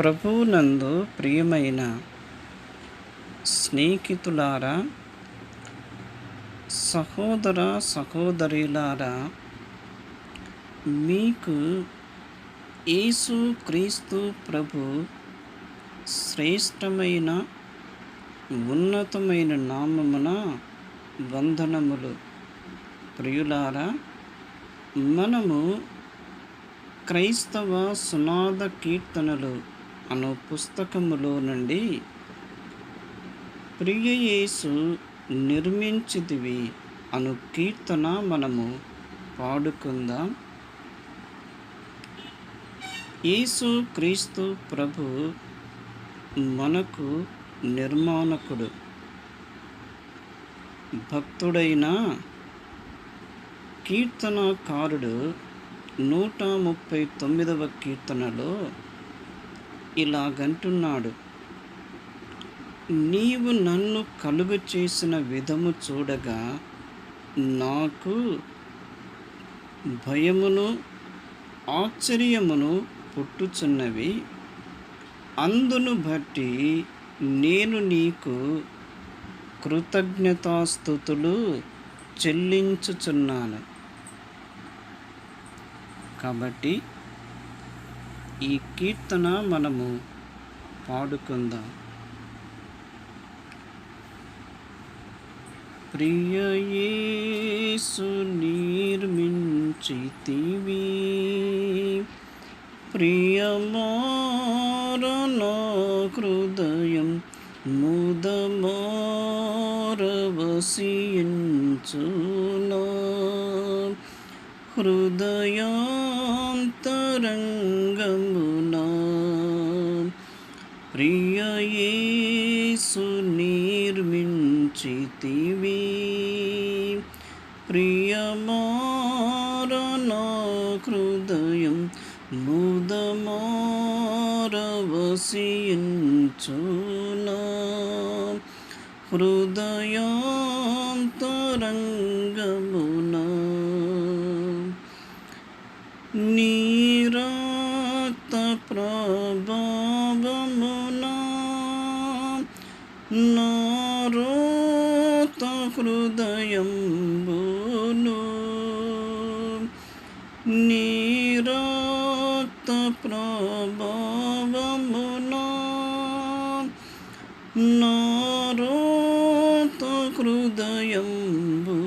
ప్రభువునందు ప్రియమైన స్నేహితులారా, సహోదర సహోదరులారా, మీకు యేసు క్రీస్తు ప్రభు శ్రేష్టమైన ఉన్నతమైన నామమున వందనములు. ప్రియులారా, మనము క్రైస్తవ సునాద కీర్తనలు అను పుస్తకములో నుండి ప్రియ యేసు నిర్మించితివి అను కీర్తన మనము పాడుకుందాం. యేసు క్రీస్తు ప్రభు మనకు నిర్మాణకుడు. భక్తుడైన కీర్తనకారుడు 139వ కీర్తనలో ఇలాగంటున్నాడు: నీవు నన్ను కలుగ చేసిన విధము చూడగా నాకు భయమును ఆశ్చర్యమును పుట్టుచున్నవి. అందును బట్టి నేను నీకు కృతజ్ఞతాస్తుతులు చెల్లించుచున్నాను. కాబట్టి ఈ కీర్తన మనము పాడుకుందాం. ప్రియ యేసు నిర్మించితివి, ప్రియమార హృదయం ముదమారవసించునా, హృదయాంతరంగమునా. ప్రియ యేసు నిర్మించితివి, ప్రియమార హృదయం ముదమారవసించునా, హృదయాంతరంగమునా. నీ రక్త ప్రభావమునా నా రోత హృదయంబును, నీ రక్త ప్రభావమునా నా రోత హృదయంబును.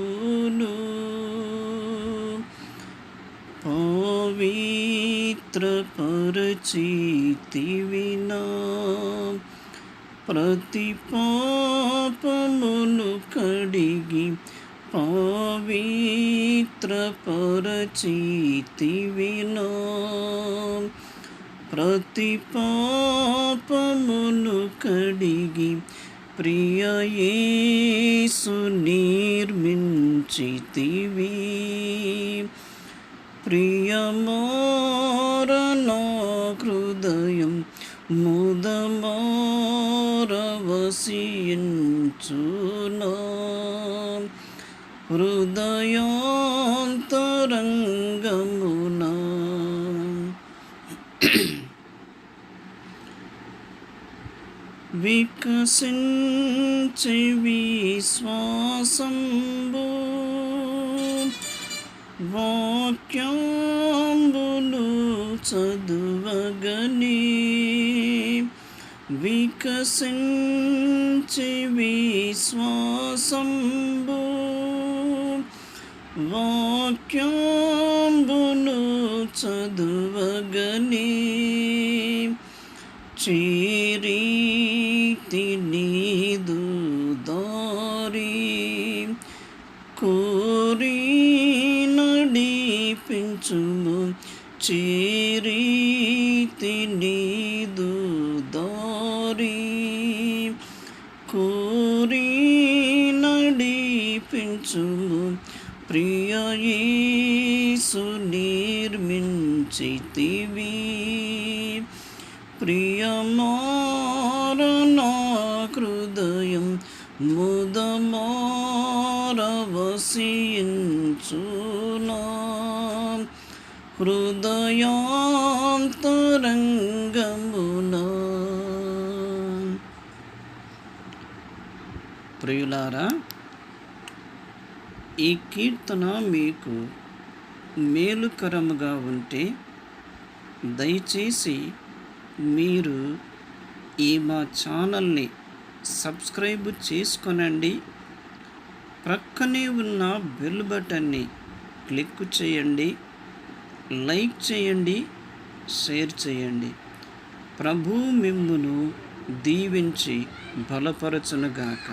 పవిత్రపరచితివి నా ప్రతి పాపమును కడిగి, పవిత్రపరచితివి నా ప్రతి పాపమును కడిగి, ప్రియ యేసు నిర్మించితివి, ప్రియమార హృదయం ముదమారవసించునా, హృదయాంతరంగమునా. వికసించి విశ్వాసంబు వాక్యంబులు చదువగని, వికసించి విశ్వాసంబు వాక్యంబులు చదువగని, చేరీతి నీదు దారి కోరి నడిపించుము, చేరీతి నీదు దారి కోరి నడిపించుము. ప్రియ యేసు నిర్మించితివి, ప్రియమార హృదయం ముదమారవసించునా, హృదయాంతరంగమునా. ప్రియులారా, ఈ కీర్తన మీకు మేలుకరముగా ఉంటే దయచేసి మీరు మా ఛానల్ని సబ్స్క్రైబ్ చేసుకొనండి. ప్రక్కనే ఉన్న బెల్ బటన్ని క్లిక్ చేయండి, లైక్ చేయండి, షేర్ చేయండి. ప్రభు మిమ్మును దీవించి బలపరచునుగాక.